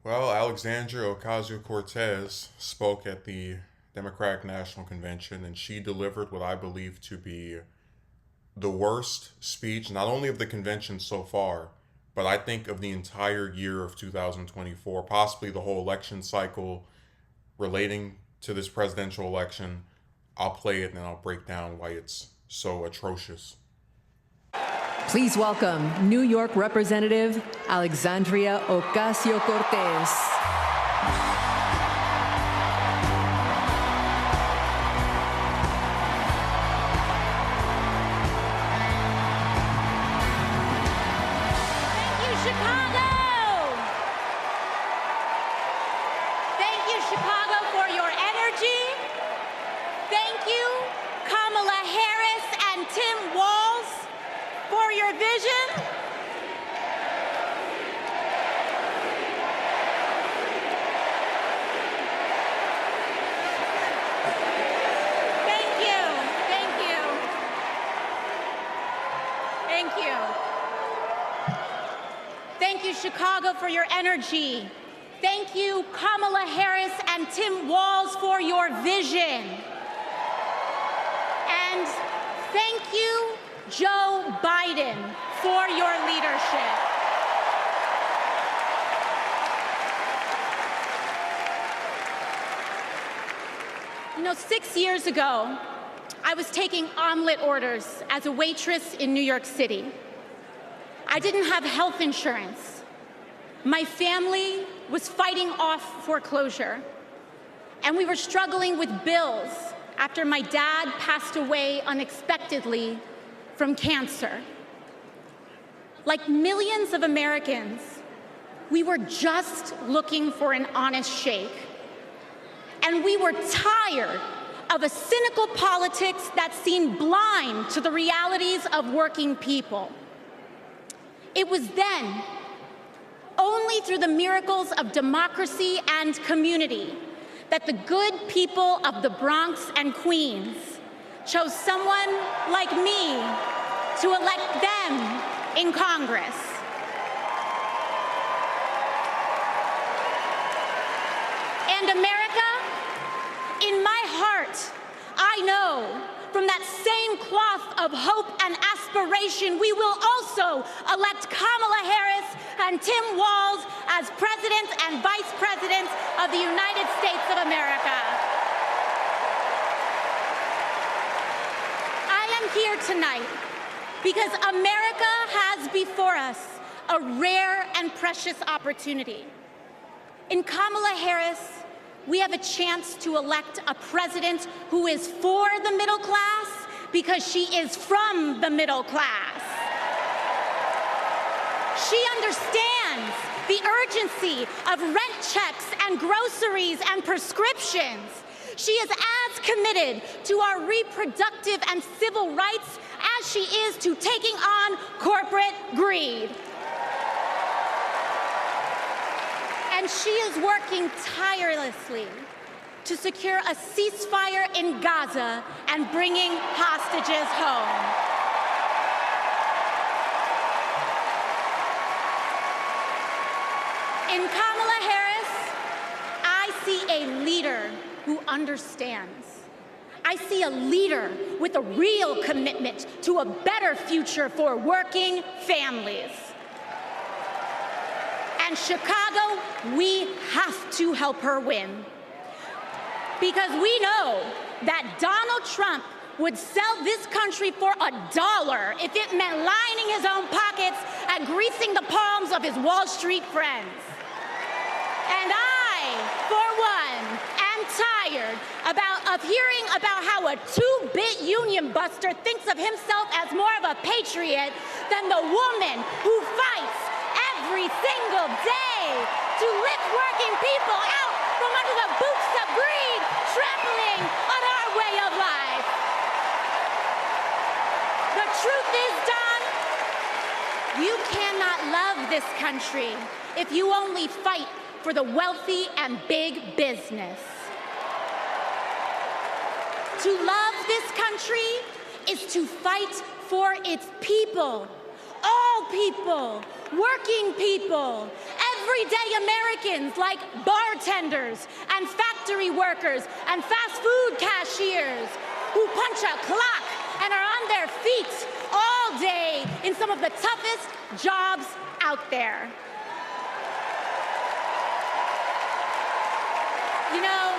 Well, Alexandria Ocasio-Cortez spoke at the Democratic National Convention, and she delivered what I believe to be the worst speech, not only of the convention so far, but I think of the entire year of 2024, possibly the whole election cycle relating to this presidential election. I'll play it and then I'll break down why it's so atrocious. Please welcome New York Representative Alexandria Ocasio-Cortez. Vision. Thank you. Thank you. Thank you. Thank you, Chicago, for your energy. Thank you, Kamala Harris and Tim Walz, for your vision. And thank you, Joe Biden, for your leadership. You know, 6 years ago, I was taking omelet orders as a waitress in New York City. I didn't have health insurance. My family was fighting off foreclosure, and we were struggling with bills after my dad passed away unexpectedly from cancer. Like millions of Americans, we were just looking for an honest shake. And we were tired of a cynical politics that seemed blind to the realities of working people. It was then, only through the miracles of democracy and community, that the good people of the Bronx and Queens chose someone like me to elect them in Congress. And America, in my heart, I know from that same cloth of hope and aspiration, we will also elect Kamala Harris and Tim Walz as President and Vice President of the United States of America. I am here tonight because America has before us a rare and precious opportunity. In Kamala Harris, we have a chance to elect a president who is for the middle class because she is from the middle class. She understands the urgency of rent checks and groceries and prescriptions. She is as committed to our reproductive and civil rights as she is to taking on corporate greed. And she is working tirelessly to secure a ceasefire in Gaza and bringing hostages home. In Kamala Harris, I see a leader who understands. I see a leader with a real commitment to a better future for working families. And Chicago, we have to help her win. Because we know that Donald Trump would sell this country for $1 if it meant lining his own pockets and greasing the palms of his Wall Street friends. And I, for one, am tired of hearing about how a two-bit union buster thinks of himself as more of a patriot than the woman who fights every single day to lift working people out from under the boots of greed, trampling on our way of life. The truth is, Don, you cannot love this country if you only fight for the wealthy and big business. To love this country is to fight for its people, all people, working people, everyday Americans like bartenders and factory workers and fast food cashiers who punch a clock and are on their feet all day in some of the toughest jobs out there. You know,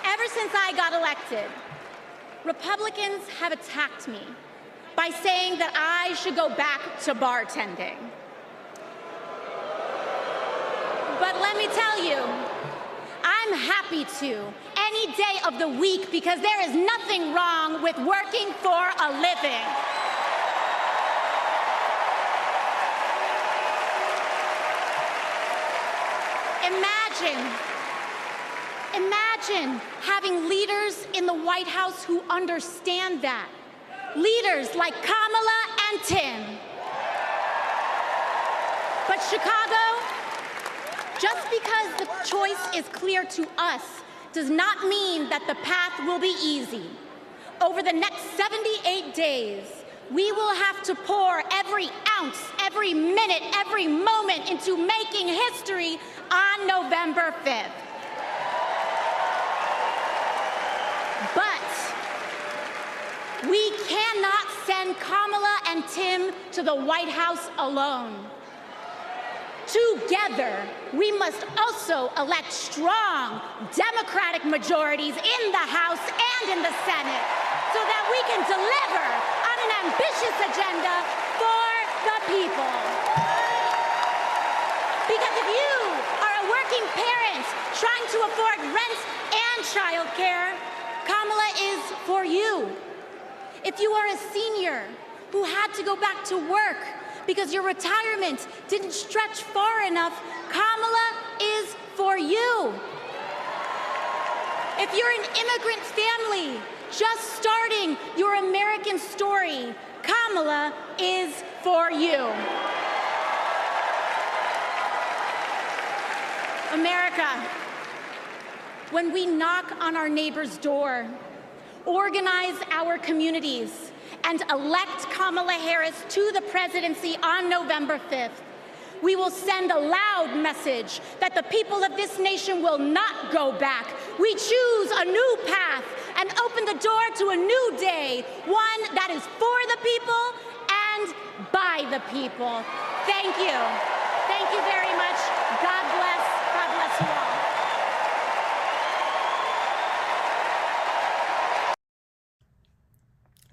ever since I got elected, Republicans have attacked me by saying that I should go back to bartending. But let me tell you, I'm happy to any day of the week because there is nothing wrong with working for a living. Imagine having leaders in the White House who understand that. Leaders like Kamala and Tim. But Chicago, just because the choice is clear to us does not mean that the path will be easy. Over the next 78 days, we will have to pour every ounce, every minute, every moment into making history on November 5th. But we cannot send Kamala and Tim to the White House alone. Together, we must also elect strong Democratic majorities in the House and in the Senate so that we can deliver on an ambitious agenda for the people. Because if you are a working parent trying to afford rent and childcare, Kamala is for you. If you are a senior who had to go back to work because your retirement didn't stretch far enough, Kamala is for you. If you're an immigrant family just starting your American story, Kamala is for you. America, when we knock on our neighbor's door, organize our communities, and elect Kamala Harris to the presidency on November 5th, we will send a loud message that the people of this nation will not go back. We choose a new path and open the door to a new day, one that is for the people and by the people. Thank you. Thank you very much. God bless. God bless you all.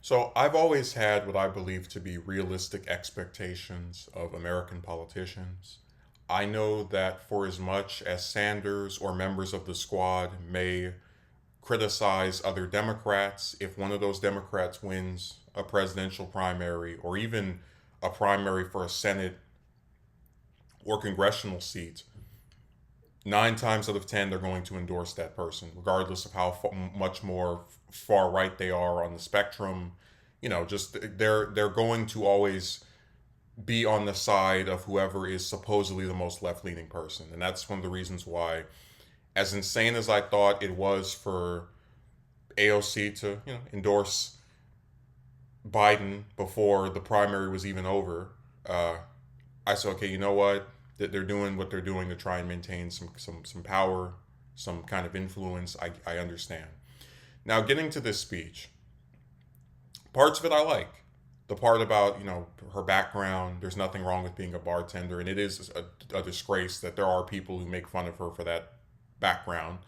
So I've always had what I believe to be realistic expectations of American politicians. I know that for as much as Sanders or members of the squad may criticize other Democrats, if one of those Democrats wins a presidential primary or even a primary for a Senate or congressional seat, 9 times out of 10 they're going to endorse that person, regardless of how much more far right they are on the spectrum. You know, just they're going to always be on the side of whoever is supposedly the most left-leaning person. And that's one of the reasons why, as insane as I thought it was for AOC to, endorse Biden before the primary was even over, I said, okay, you know what? That they're doing what they're doing to try and maintain some power, some kind of influence. I understand. Now, getting to this speech, parts of it I like. The part about, her background, there's nothing wrong with being a bartender, and it is a disgrace that there are people who make fun of her for that background.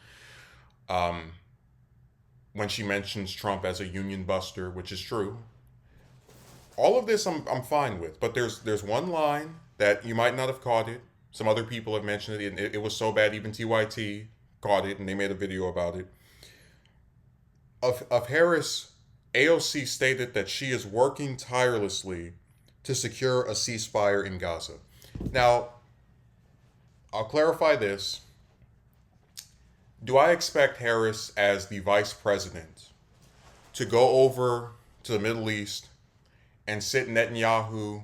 When she mentions Trump as a union buster, which is true. All of this I'm fine with, but there's one line that you might not have caught it. Some other people have mentioned it, and it was so bad even TYT caught it, and they made a video about it. Of Harris, AOC stated that she is working tirelessly to secure a ceasefire in Gaza. Now, I'll clarify this. Do I expect Harris, as the vice president, to go over to the Middle East and sit Netanyahu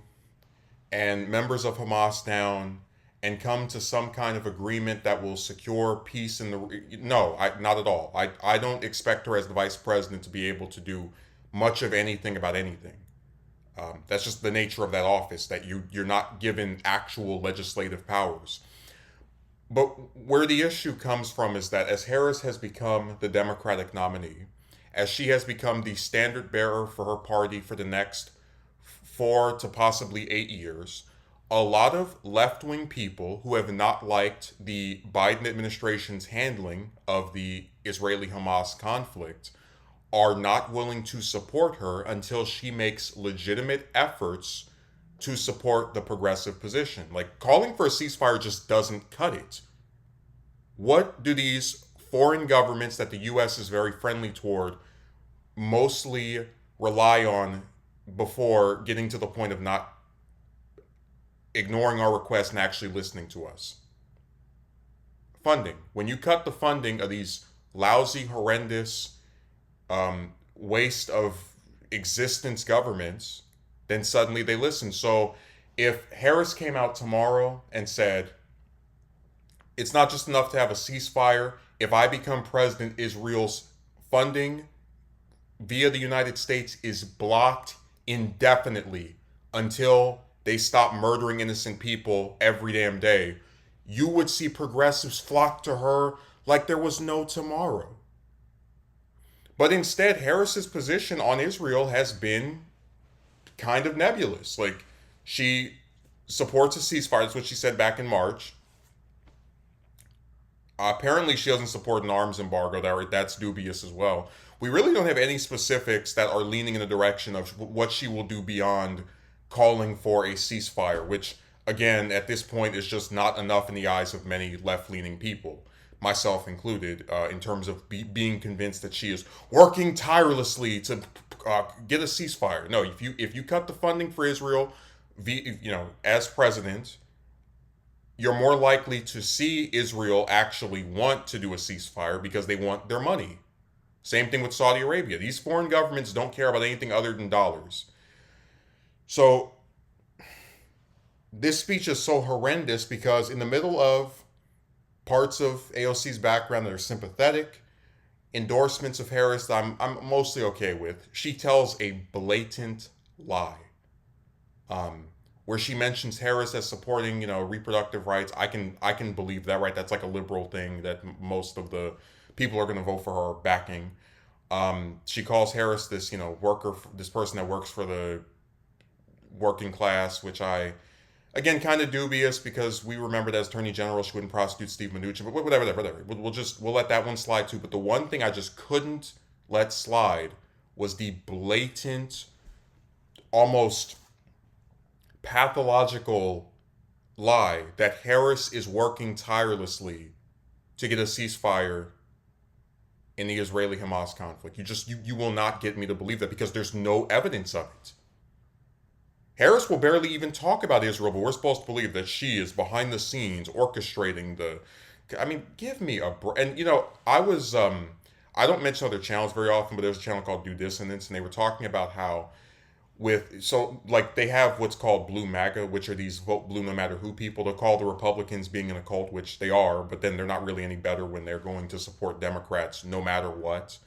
and members of Hamas down and come to some kind of agreement that will secure peace in the... No, not at all. I don't expect her as the vice president to be able to do much of anything about anything. That's just the nature of that office, that you're not given actual legislative powers. But where the issue comes from is that as Harris has become the Democratic nominee, as she has become the standard bearer for her party for the next 4 to possibly 8 years, a lot of left wing people who have not liked the Biden administration's handling of the Israeli Hamas conflict are not willing to support her until she makes legitimate efforts to support the progressive position. Like, calling for a ceasefire just doesn't cut it. What do these foreign governments that the US is very friendly toward mostly rely on before getting to the point of not ignoring our request and actually listening to us? Funding. When you cut the funding of these lousy, horrendous, waste of existence governments, then suddenly they listen. So if Harris came out tomorrow and said, it's not just enough to have a ceasefire, if I become president, Israel's funding via the United States is blocked indefinitely until they stop murdering innocent people every damn day, you would see progressives flock to her like there was no tomorrow. But instead, Harris's position on Israel has been kind of nebulous. Like, she supports a ceasefire. That's what she said back in March. Apparently, she doesn't support an arms embargo. That's dubious as well. We really don't have any specifics that are leaning in the direction of what she will do beyond calling for a ceasefire, which, again, at this point is just not enough in the eyes of many left-leaning people, myself included, in terms of being convinced that she is working tirelessly to get a ceasefire. No, if you cut the funding for Israel, as president, you're more likely to see Israel actually want to do a ceasefire because they want their money. Same thing with Saudi Arabia. These foreign governments don't care about anything other than dollars. So this speech is so horrendous because in the middle of parts of AOC's background that are sympathetic, endorsements of Harris that I'm mostly okay with, she tells a blatant lie. Where she mentions Harris as supporting, reproductive rights, I can believe that, right? That's like a liberal thing that most of the people are going to vote for her backing. She calls Harris this, worker, this person that works for the working class, which again, kind of dubious because we remember that as Attorney General, she wouldn't prosecute Steve Mnuchin, but whatever. We'll let that one slide too. But the one thing I just couldn't let slide was the blatant, almost pathological lie that Harris is working tirelessly to get a ceasefire in the Israeli-Hamas conflict. You will not get me to believe that because there's no evidence of it. Harris will barely even talk about Israel, but we're supposed to believe that she is behind the scenes orchestrating give me a break. And, I don't mention other channels very often, but there's a channel called Due Dissonance, and they were talking about how they have what's called Blue MAGA, which are these vote blue no matter who people. They'll call the Republicans being in a cult, which they are, but then they're not really any better when they're going to support Democrats no matter what.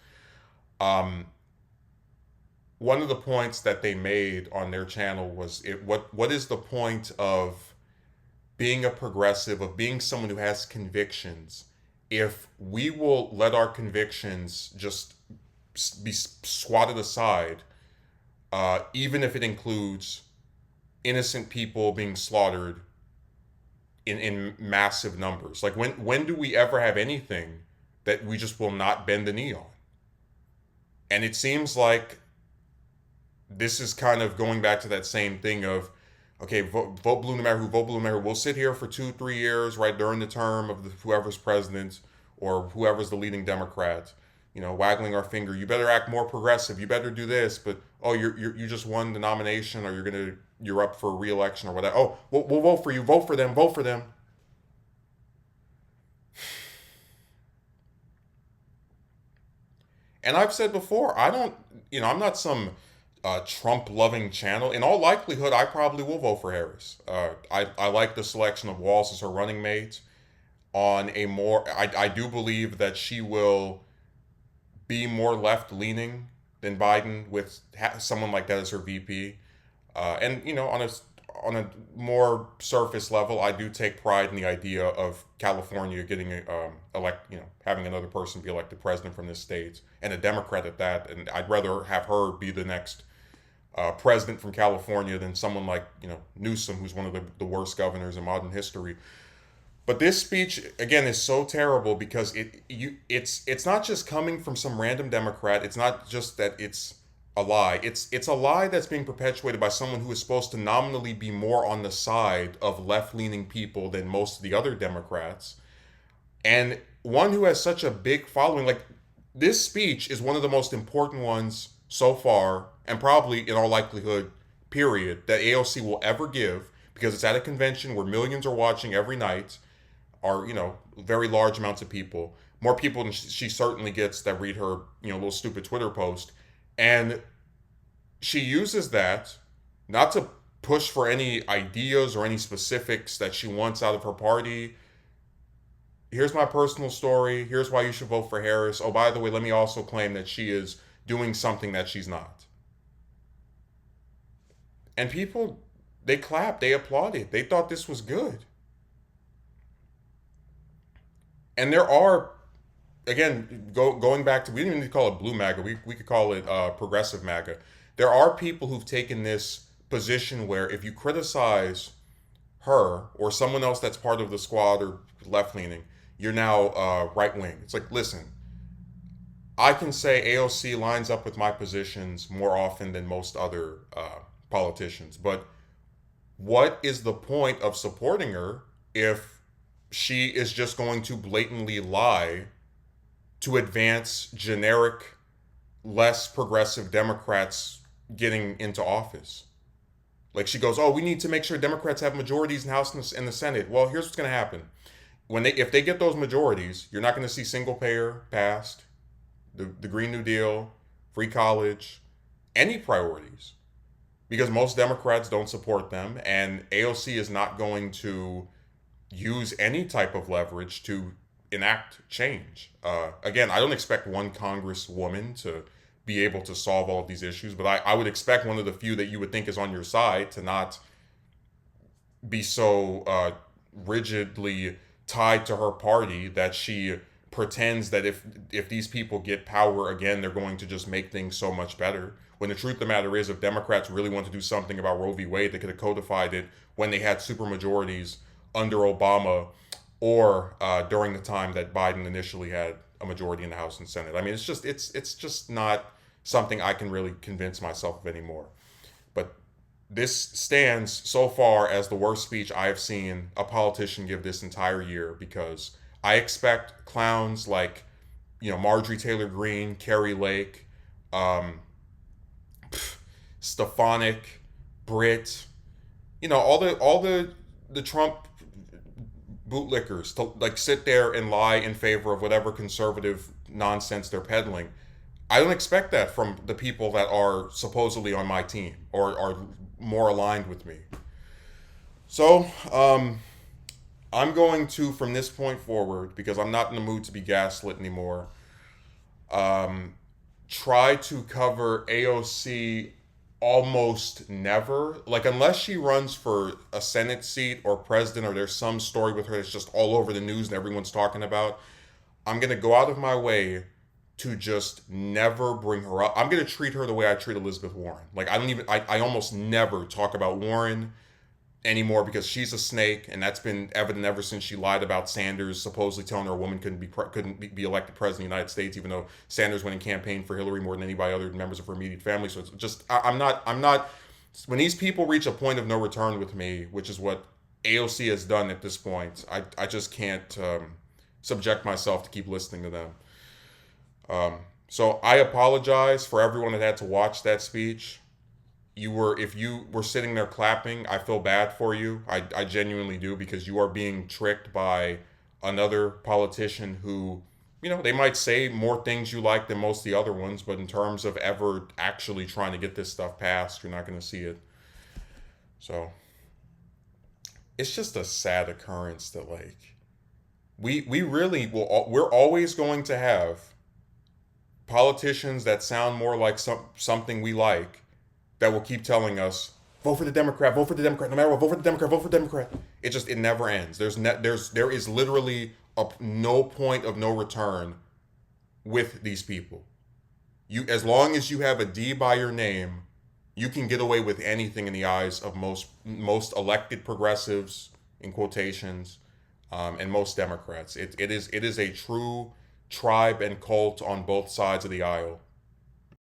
One of the points that they made on their channel was what is the point of being a progressive, of being someone who has convictions, if we will let our convictions just be swatted aside, even if it includes innocent people being slaughtered in massive numbers. Like, when do we ever have anything that we just will not bend the knee on? And it seems like this is kind of going back to that same thing of, okay, vote blue no matter who, vote blue no matter who. We'll sit here for 2-3 years, right, during the term of whoever's president or whoever's the leading Democrat, waggling our finger. You better act more progressive. You better do this. But you just won the nomination, or you're up for re-election or whatever. Oh, we'll vote for you. Vote for them. Vote for them. And I've said before, I'm not some Trump-loving channel. In all likelihood, I probably will vote for Harris. I like the selection of Walz as her running mate. I do believe that she will be more left-leaning than Biden with someone like that as her VP. And on a more surface level, I do take pride in the idea of California getting having another person be elected president from this state, and a Democrat at that. And I'd rather have her be the next president from California than someone like Newsom, who's one of the worst governors in modern history. But this speech again is so terrible because it's not just coming from some random Democrat. It's not just that it's a lie. It's a lie that's being perpetuated by someone who is supposed to nominally be more on the side of left-leaning people than most of the other Democrats, and one who has such a big following. Like, this speech is one of the most important ones so far, and probably in all likelihood, period, that AOC will ever give, because it's at a convention where millions are watching every night, are very large amounts of people, more people than she certainly gets that read her little stupid Twitter post. And she uses that not to push for any ideas or any specifics that she wants out of her party. Here's my personal story. Here's why you should vote for Harris. Oh, by the way, let me also claim that she is doing something that she's not. And people, they clapped, they applauded, they thought this was good. And there are, again, going back to, we didn't even call it blue MAGA, we could call it progressive MAGA. There are people who've taken this position where if you criticize her or someone else that's part of the squad or left leaning, you're now right wing. It's like, listen, I can say AOC lines up with my positions more often than most other politicians, but what is the point of supporting her if she is just going to blatantly lie to advance generic, less progressive Democrats getting into office? Like, she goes, oh, we need to make sure Democrats have majorities in the House and the Senate. Well, here's what's going to happen. If they get those majorities, you're not going to see single payer passed, the Green New Deal, free college, any priorities, because most Democrats don't support them, and AOC is not going to use any type of leverage to enact change. Again, I don't expect one congresswoman to be able to solve all of these issues, but I would expect one of the few that you would think is on your side to not be so rigidly tied to her party that she pretends that if these people get power again, they're going to just make things so much better. When the truth of the matter is, if Democrats really want to do something about Roe v. Wade, they could have codified it when they had supermajorities under Obama, or during the time that Biden initially had a majority in the House and Senate. I mean, it's just not something I can really convince myself of anymore. But this stands so far as the worst speech I have seen a politician give this entire year, because I expect clowns like, Marjorie Taylor Greene, Carrie Lake, Stefanik, Britt, all the Trump bootlickers to like sit there and lie in favor of whatever conservative nonsense they're peddling. I don't expect that from the people that are supposedly on my team or are more aligned with me. So I'm going to, from this point forward, because I'm not in the mood to be gaslit anymore, try to cover AOC almost never. Like, unless she runs for a Senate seat or president, or there's some story with her that's just all over the news and everyone's talking about, I'm going to go out of my way to just never bring her up. I'm going to treat her the way I treat Elizabeth Warren. Like, I almost never talk about Warren anymore, because she's a snake, and that's been evident ever since she lied about Sanders supposedly telling her a woman couldn't be elected president of the United States, even though Sanders went and campaigned for Hillary more than anybody other than members of her immediate family. So it's just, I'm not when these people reach a point of no return with me, which is what AOC has done at this point, I just can't subject myself to keep listening to them. So I apologize for everyone that had to watch that speech. If you were sitting there clapping, I feel bad for you. I genuinely do, because you are being tricked by another politician who, they might say more things you like than most of the other ones, but in terms of ever actually trying to get this stuff passed, you're not going to see it. So it's just a sad occurrence that, like, we really we're always going to have politicians that sound more like something we like, that will keep telling us vote for the Democrat, vote for the Democrat, no matter what, vote for the Democrat, vote for the Democrat. It never ends. There is literally no point of no return with these people. As long as you have a D by your name, you can get away with anything in the eyes of most elected progressives, in quotations, and most Democrats. It is a true tribe and cult on both sides of the aisle.